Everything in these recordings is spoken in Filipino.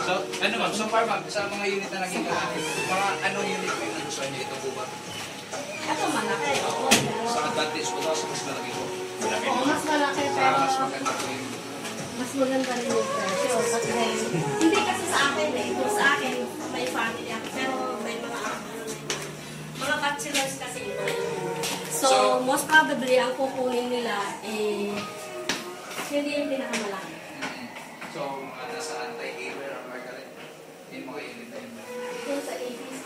So, ano ma'am, so far ma'am, sa mga unit na naging mga anong unit yung nagustuhan niyo? Ito po ba? Ito malaki. Sa advantage po daw, sa mas malaki po. Oo, mas malaki Sa pero mas maganda po yung... mas maganda rin yung presyo. Kasi hindi kasi sa akin eh. Kung sa akin, may family ako. Pero may mga bachelors kasi ito. So, most probably, ang kukunin nila eh, hindi yung pinakamalaki. So, mga nasa anti-gamer or margaret, yung mga unit na yun. Kung sa 80s,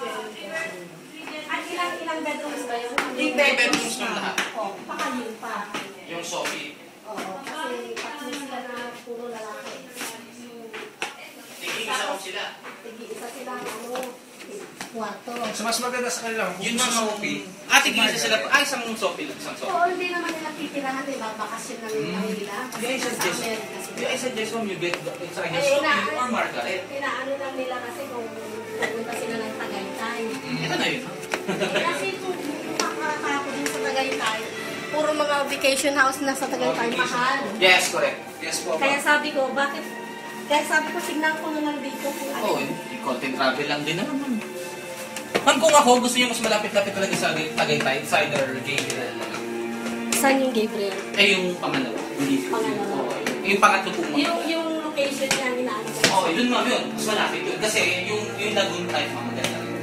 at ilang bedrooms ba yun? 3 bedrooms yung lahat. Oo, pakalin pa. Yung Sophie. Oo, kasi tatlo sila na puro lalaki. Tigil-isa ko sila. Tig-isa sila kwarto. So mas maganda sa kanila. Yun mga Sophie. Tigil-isa sila. Isang Sophie lang. Isang Sophie. Oo, hindi naman nila titirahan, diba? Bakasyon lang yung nila. Hindi, I suggest. I suggest mo you get it's either Eh, Sophie or Margaret. Inaano lang nila kasi kung pupunta sila ng Tagaytay. Ito na yun. Kasi kung makakako din sa Tagaytay, puro mga vacation house na sa Tagaytay, mahal. Yes, correct. Yes po. Kaya sabi ko, bakit? Kaya sabi ko, tignan ko na lang dito kung ano. Oo, content travel lang din naman. Ma'am, kung ako, gusto niyo mas malapit-lapit talaga sa Tagaytay, it's either Gabriel na lang. Saan yung Gabriel? Yung pangalawa. Hindi. Pangalawa. Oo, yung pangatlo po. Yung location niya, inaano ko. Oo, yun ma'am yun. Mas malapit yun. Kasi yung Lagoon type, ma'am, maganda rin.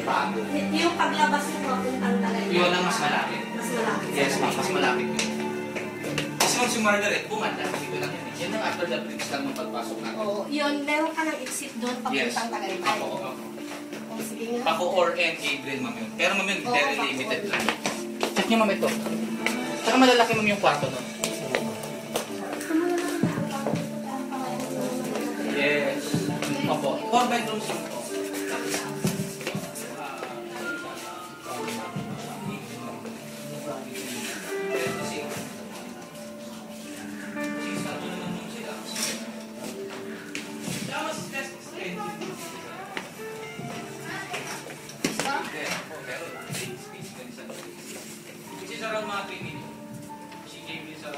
Bago. Yung paglabas mo papuntang Tagaytay. Yun ang mas malapit. Mas malapit. Yes, ma'am, mas malapit yun. Kasi ma'am, si Margaret, bumanda. Dito lang yun. Yan ang after the bridge lang ng pagpasok natin. Oo, yun. Meron ka ng exit doon papuntang Tagaytay. Ako. O, sige nga. Ako or and Gabriel, ma'am yun. Pero ma'am yun, very limited lang. Check niyo ma'am ito. Tsaka malalaki ma'am yung kwarto nun. Yes. Opo. 4 bedrooms yung po. Around mga 3 million. Si Gabriel sa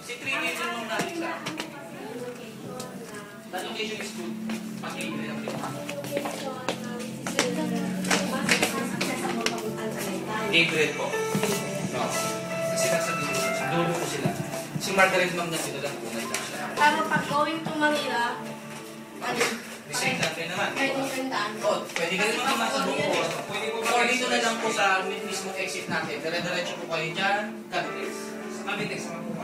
si 3 million nung nalit sa the location is good. Pag Gabriel ang Gabriel po. No. Kasi nasa dulo ko sila. Si Margaret ma'am na sila lang po. Pero pag going to Manila, ano? Design natin naman. Pwede ka rin naman nasa buko. Or dito na lang po sa mismo exit natin. Dire-diretso po kayo dyan. Cavitex. Sa Cavitex naman po